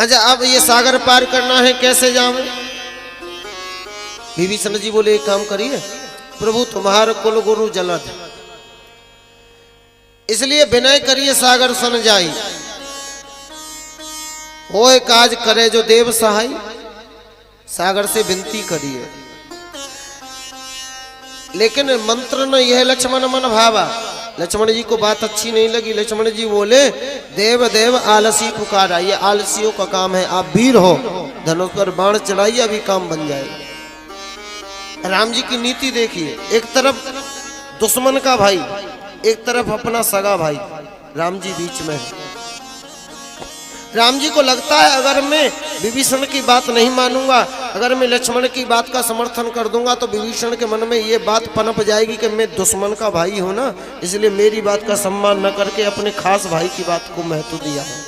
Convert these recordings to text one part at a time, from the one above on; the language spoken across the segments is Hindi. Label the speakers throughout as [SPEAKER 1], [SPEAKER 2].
[SPEAKER 1] अच्छा अब ये सागर पार करना है, कैसे जाऊं? विभीषण जी बोले एक काम करिए, प्रभु तुम्हारा कुल गुरु जलद, इसलिए विनय करिए सागर सन जाई, होए काज करे जो देव सहाय। सागर से विनती करिए, लेकिन मंत्र न यह लक्ष्मण मन भावा। लक्ष्मण जी को बात अच्छी नहीं लगी। लक्ष्मण जी बोले देव देव आलसी पुकारा, ये आलसियों का काम है, आप वीर हो, धनुष पर बाण चढ़ाइए, अभी काम बन जाएगा। राम जी की नीति देखिए, एक तरफ दुश्मन का भाई, एक तरफ अपना सगा भाई, राम जी बीच में है। राम जी को लगता है अगर मैं विभीषण की बात नहीं मानूंगा, अगर मैं लक्ष्मण की बात का समर्थन कर दूंगा तो विभीषण के मन में ये बात पनप जाएगी कि मैं दुश्मन का भाई हूं ना, इसलिए मेरी बात का सम्मान न करके अपने खास भाई की बात को महत्व दिया है।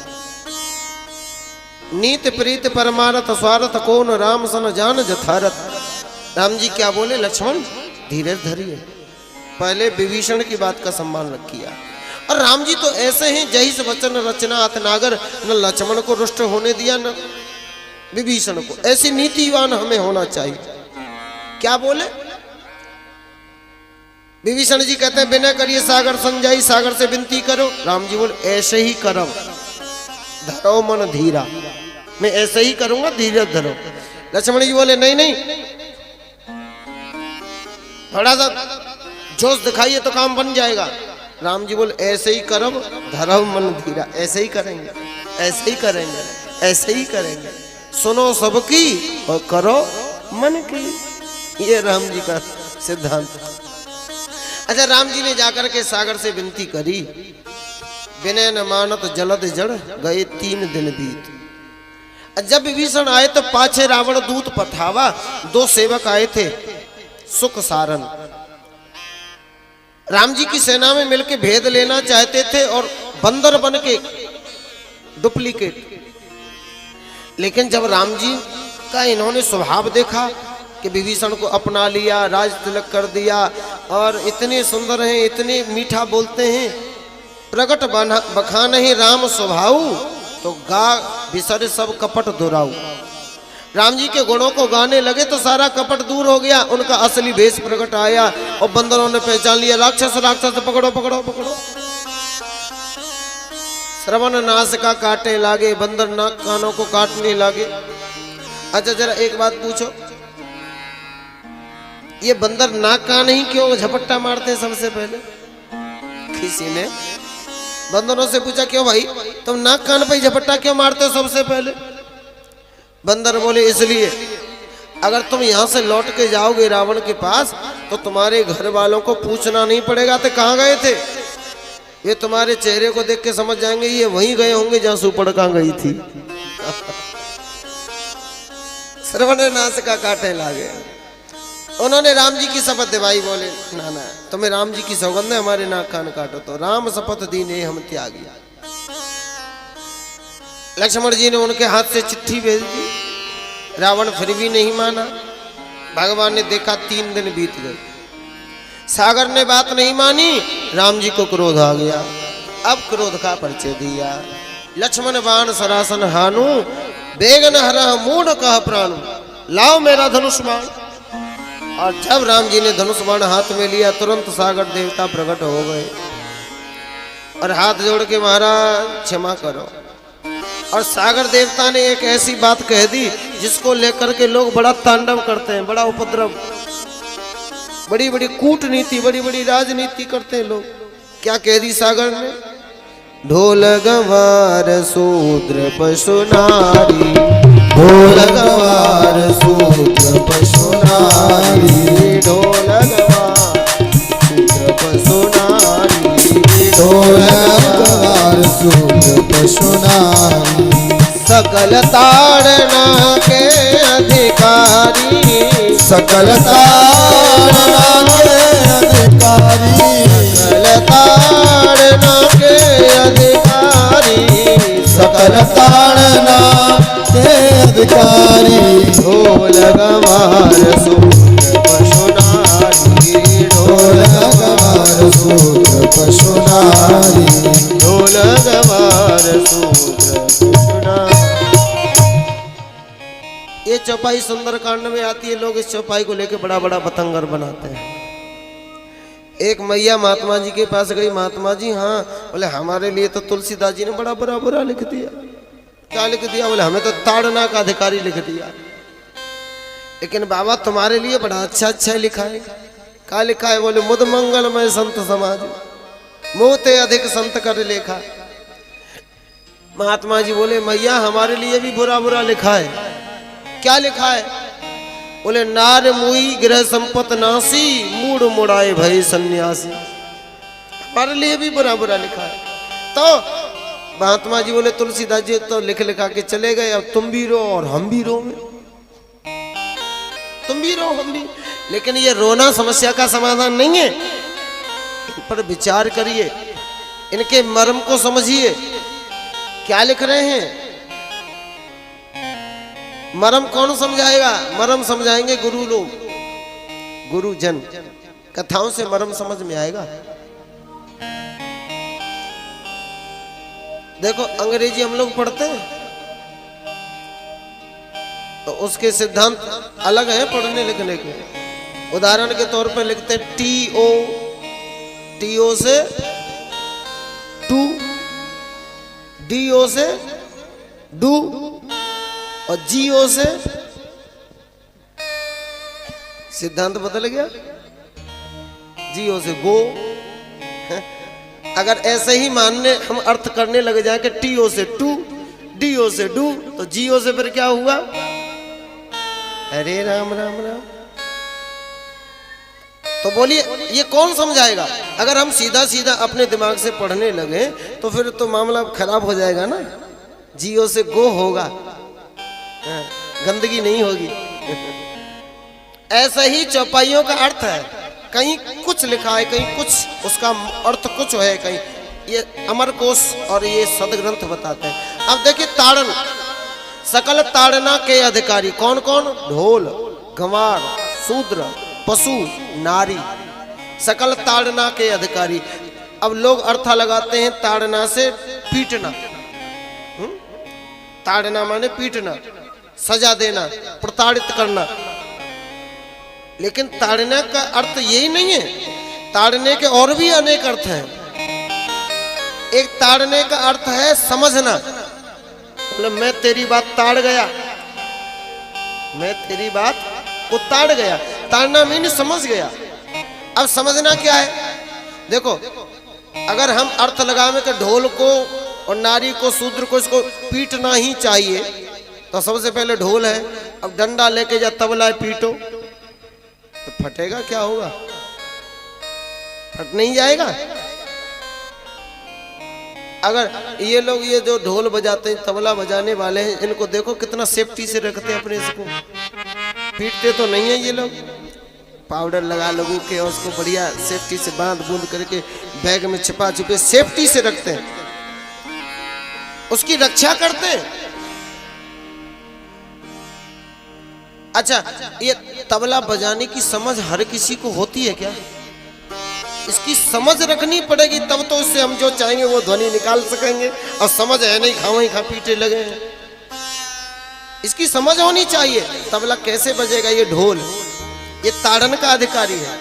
[SPEAKER 1] नीत प्रीत परमारथ स्वार्थ कौन राम सन जान जथारथ। राम जी क्या बोले, लक्ष्मण धीरज धरिए, पहले विभीषण की बात का सम्मान रखिए। और राम जी तो ऐसे हैं, जही से वचन रचना अतनागर, न लक्ष्मण को रुष्ट होने दिया न विभीषण को। ऐसी नीतिवान हमें होना चाहिए। क्या बोले विभीषण जी, कहते हैं विनय करिए सागर संजाई, सागर से विनती करो। राम जी बोले ऐसे ही करो, धरो मन धीरा, मैं ऐसे ही करूंगा, धीरज धरो। लक्ष्मण जी बोले नहीं नहीं, थोड़ा सा जोश दिखाइए तो काम बन जाएगा। राम जी बोले ऐसे ही करो, धरो मन धीरा, ऐसे ही करेंगे, ऐसे ही करेंगे, ऐसे ही करेंगे, सुनो सबकी और करो मन की। ये राम जी का सिद्धांत। अच्छा राम जी ने जाकर के सागर से विनती करी, विनय न मानत जलद जड़, गए 3 दिन बीत। जब विभीषण आए तो पाछे रावण दूत पठावा, 2 सेवक आए थे सुख सारन, राम जी की सेना में मिलकर भेद लेना चाहते थे और बंदर बन के डुप्लीकेट। लेकिन जब राम जी का इन्होंने स्वभाव देखा कि विभीषण को अपना लिया, राज तिलक कर दिया और इतने सुंदर हैं, इतने मीठा बोलते हैं, प्रगट बखान ही राम स्वभाव, तो गा बिसरे सब कपट दुराऊ। राम जी के गुणों को गाने लगे तो सारा कपट दूर हो गया, उनका असली भेष प्रकट आया और बंदरों ने पहचान लिया, राक्षस राक्षस पकड़ो पकड़ो पकड़ो। श्रवण नासिका काटे लागे, बंदर नाक कानों को काटने लागे। अच्छा जरा एक बात पूछो, ये बंदर नाक कान ही क्यों झपट्टा मारते हैं? सबसे पहले किसी ने बंदरों से पूछा क्यों भाई तुम नाक कान पे झपट्टा क्यों मारते हो सबसे पहले? बंदर बोले इसलिए अगर तुम यहां से लौट के जाओगे रावण के पास तो तुम्हारे घर वालों को पूछना नहीं पड़ेगा तो कहां गए थे, ये तुम्हारे चेहरे को देख के समझ जाएंगे ये वहीं गए होंगे जहां सुपर्णखा गई थी। श्रवण नासिका काटे लागे। उन्होंने राम जी की शपथ दिवाई, बोले ना ना तुम्हें राम जी की सौगंध है, हमारे नाक कान काटो। तो राम शपथ दीने हम त्यागी। लक्ष्मण जी ने उनके हाथ से चिट्ठी भेज दी, रावण फिर भी नहीं माना। भगवान ने देखा 3 दिन बीत गए, सागर ने बात नहीं मानी, राम जी को क्रोध आ गया। अब क्रोध का परिचय दिया, लक्ष्मण बाण सरासन हानु, बेगन हरह मूढ़ कह प्राणु, लाओ मेरा धनुष बाण। और जब राम जी ने धनुष बाण हाथ में लिया तुरंत सागर देवता प्रकट हो गए और हाथ जोड़ के महाराज क्षमा करो। और सागर देवता ने एक ऐसी बात कह दी जिसको लेकर के लोग बड़ा तांडव करते हैं, बड़ा उपद्रव, बड़ी बड़ी कूटनीति, बड़ी बड़ी राजनीति करते हैं लोग। क्या कह दी सागर ने? ढोल गवार शूद्र पशु नारी, ढोल गवार शूद्र पशु नारी, ढोल गवार शूद्र पशु नारी, ढोल गवार शूद्र पशु नारी, सकल ताड़ना के अधिकारी, सकल ताड़ना के अधिकारी, सकल ताड़ना के अधिकारी, सकल ताड़ना के अधिकारी, ढोल गवार शूद्र पशु नारी, ढोल गवार शूद्र पशु नारी, ढोल गवार शूद्र पशु नारी। चौपाई सुंदर कांड में आती है, लोग इस चौपाई को लेके बड़ा बड़ा बतंगर बनाते हैं। एक मैया महात्मा जी के पास गई, महात्मा जी हाँ, बोले हमारे लिए तो तुलसीदास जी ने बड़ा बुरा बुरा लिख दिया। क्या लिख दिया? बोले हमें तो ताड़ना का अधिकारी लिख दिया, लेकिन बाबा तुम्हारे लिए बड़ा अच्छा अच्छा लिखा है। क्या लिखा है? बोले मुद मंगलमय संत समाज, मोते अधिक संत कर लेखा। महात्मा जी बोले मैया हमारे लिए भी बुरा बुरा लिखा है। क्या लिखा है? बोले नार मुई गृह संपत नासी, मूड मुड़ाए भय सन्यासी। हमारे लिए भी बुरा बुरा लिखा है। तो महात्मा जी बोले तुलसीदास जी तो लिख लिखा के चले गए, अब तुम भी रो और हम भी रो, तुम भी रो हम भी। लेकिन ये रोना समस्या का समाधान नहीं है। इन पर विचार करिए, इनके मर्म को समझिए। क्या लिख रहे हैं? मर्म कौन समझाएगा? मर्म समझाएंगे गुरु लोग, गुरुजन। कथाओं से मर्म समझ में आएगा। देखो अंग्रेजी हम लोग पढ़ते हैं तो उसके सिद्धांत अलग है पढ़ने लिखने के। उदाहरण के तौर पर लिखते हैं टीओ, टीओ से टू, डीओ से डू, और जीओ से सिद्धांत बदल गया, जीओ से गो। अगर ऐसे ही मानने हम अर्थ करने लग जाए कि टीओ से टू, डीओ से डू, तो जीओ से फिर क्या हुआ? अरे राम राम राम। तो बोलिए ये कौन समझाएगा? अगर हम सीधा सीधा अपने दिमाग से पढ़ने लगे तो फिर तो मामला खराब हो जाएगा ना। जीओ से गो होगा, गंदगी नहीं होगी। ऐसा ही चौपाइयों का अर्थ है, कहीं कुछ लिखा है, कहीं कुछ उसका अर्थ कुछ है, कहीं ये अमरकोश और ये सदग्रंथ बताते हैं। अब देखिए ताड़न, सकल ताड़ना के अधिकारी कौन कौन? ढोल, गंवार, शूद्र, पशु, नारी, सकल ताड़ना के अधिकारी। अब लोग अर्थ लगाते हैं ताड़ना से पीटना। ताड़ना माने पीटना, सजा देना, प्रताड़ित करना। लेकिन ताड़ना का अर्थ यही नहीं है, ताड़ने के और भी अनेक अर्थ हैं। एक ताड़ने का अर्थ है समझना। मतलब मैं तेरी बात ताड़ गया, मैं तेरी बात को ताड़ गया। ताड़ना मीन समझ गया। अब समझना क्या है? देखो अगर हम अर्थ लगावे कि ढोल को और नारी को, शूद्र को, इसको पीटना ही चाहिए, तो सबसे पहले ढोल है। अब डंडा लेके जा तबला है पीटो, तो फटेगा क्या होगा? फट नहीं जाएगा। अगर ये लोग ये जो ढोल बजाते हैं, तबला बजाने वाले हैं, इनको देखो कितना सेफ्टी से रखते हैं अपने इसको। पीटते तो नहीं है ये लोग, पाउडर लगा लोगों के और उसको बढ़िया सेफ्टी से बांध बूंद करके बैग में छिपा छुपे सेफ्टी से रखते हैं, उसकी रक्षा करते हैं। अच्छा ये तबला बजाने की समझ हर किसी को होती है क्या? इसकी समझ रखनी पड़ेगी, तब तो इससे हम जो चाहेंगे वो ध्वनि निकाल सकेंगे। और समझ है नहीं, खावा ही खा पीटे लगे हैं। इसकी समझ होनी चाहिए। तबला कैसे बजेगा? ये ढोल, ये ताड़न का अधिकारी है।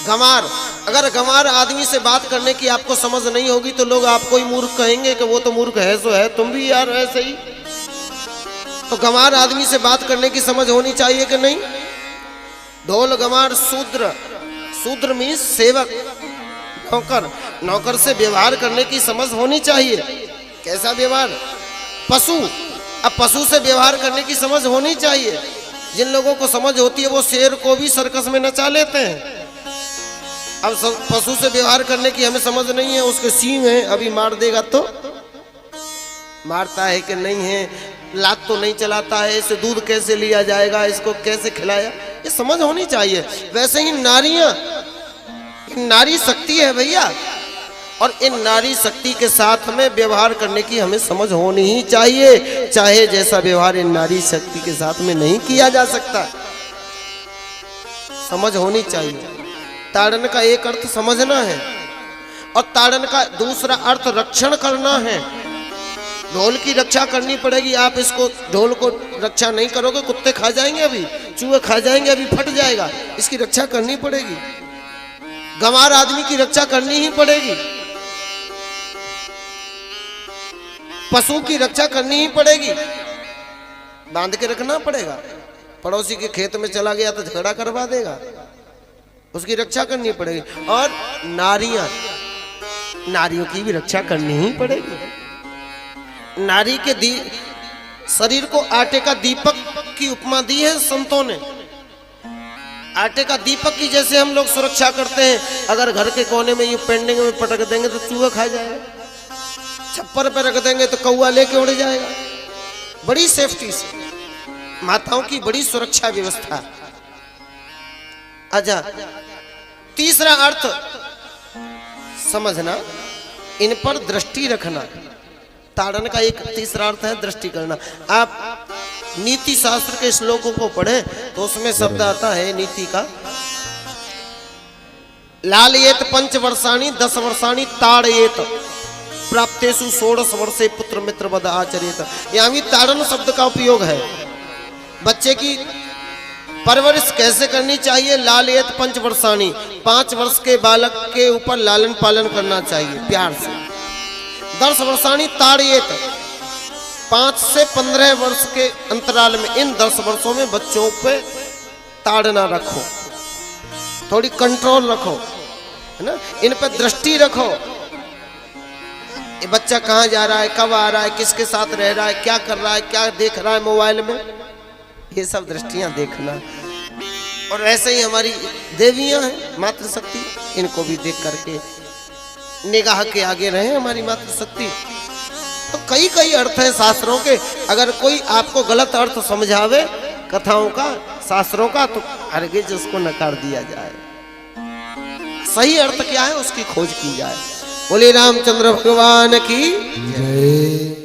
[SPEAKER 1] गंवार, अगर गंवार आदमी से बात करने की आपको समझ नहीं होगी तो लोग आपको ही मूर्ख कहेंगे कि वो तो मूर्ख है, सो है, तुम भी यार ऐसे ही। तो गंवार आदमी से बात करने की समझ होनी चाहिए कि नहीं? ढोल, गंवार, शूद्र, शूद्र मीन्स सेवक, नौकर, नौकर से व्यवहार करने की समझ होनी चाहिए। कैसा व्यवहार? पशु, अब पशु से व्यवहार करने की समझ होनी चाहिए। जिन लोगों को समझ होती है वो शेर को भी सर्कस में नचा लेते हैं। अब पशु से व्यवहार करने की हमें समझ नहीं है, उसके सींग है, अभी मार देगा तो मारता है कि नहीं है, लात तो नहीं चलाता है, इसे दूध कैसे लिया जाएगा, इसको कैसे खिलाया, ये समझ होनी चाहिए। वैसे ही नारियां, नारी शक्ति है भैया, और इन नारी शक्ति के साथ में व्यवहार करने की हमें समझ होनी ही चाहिए, चाहे जैसा व्यवहार इन नारी शक्ति के साथ में नहीं किया जा सकता, समझ होनी चाहिए। ताड़न का एक अर्थ समझना है और ताड़न का दूसरा अर्थ रक्षण करना है। ढोल की रक्षा करनी पड़ेगी। आप इसको ढोल को रक्षा नहीं करोगे, कुत्ते खा जाएंगे, अभी चूहे खा जाएंगे, अभी फट जाएगा। इसकी रक्षा करनी पड़ेगी। गंवार आदमी की रक्षा करनी ही पड़ेगी। पशु की रक्षा करनी ही पड़ेगी, बांध के रखना पड़ेगा। पड़ोसी के खेत में चला गया तो झगड़ा करवा देगा, उसकी रक्षा करनी पड़ेगी। और नारियों की भी रक्षा करनी ही पड़ेगी। नारी के शरीर को आटे का दीपक की उपमा दी है संतों ने। आटे का दीपक की जैसे हम लोग सुरक्षा करते हैं, अगर घर के कोने में ये पेंडिंग में पटक देंगे तो चूहा खा जाएगा, छप्पर पे रख देंगे तो कौवा लेके उड़ जाएगा। बड़ी सेफ्टी से माताओं की बड़ी सुरक्षा व्यवस्था। अच्छा, तीसरा अर्थ समझना, इन पर दृष्टि रखना। ताड़न का एक तीसरा अर्थ है दृष्टि करना। आप नीति शास्त्र के श्लोकों को पढ़े तो उसमें शब्द आता है नीति का, लालयेत 5 वर्षाणि 10 वर्षाणि ताड़येत प्राप्तेषु 16 वर्षे पुत्र मित्र वद आचरेत। यहाँ भी ताड़न शब्द का उपयोग है। बच्चे की परवरिश कैसे करनी चाहिए? लालयेत 5 वर्षाणि, 5 वर्ष के बालक के ऊपर लालन पालन करना चाहिए प्यार से। 10 वर्षाणि ताड़येत, 5 से 15 वर्ष के अंतराल में, इन 10 वर्षों में बच्चों पे ताड़ना रखो, थोड़ी कंट्रोल रखो, है ना, इन पे दृष्टि रखो। ये बच्चा कहाँ जा रहा है, कब आ रहा है, किसके साथ रह रहा है, क्या कर रहा है, क्या देख रहा है मोबाइल में, ये सब दृष्टियां देखना। और ऐसे ही हमारी देवियां हैं मातृशक्ति, इनको भी देख करके निगाह के आगे रहे हमारी मातृशक्ति। तो कई कई अर्थ हैं शास्त्रों के। अगर कोई आपको गलत अर्थ समझावे कथाओं का, शास्त्रों का, तो हरगिज उसको नकार दिया जाए। सही अर्थ क्या है उसकी खोज की जाए। बोले रामचंद्र भगवान की जय।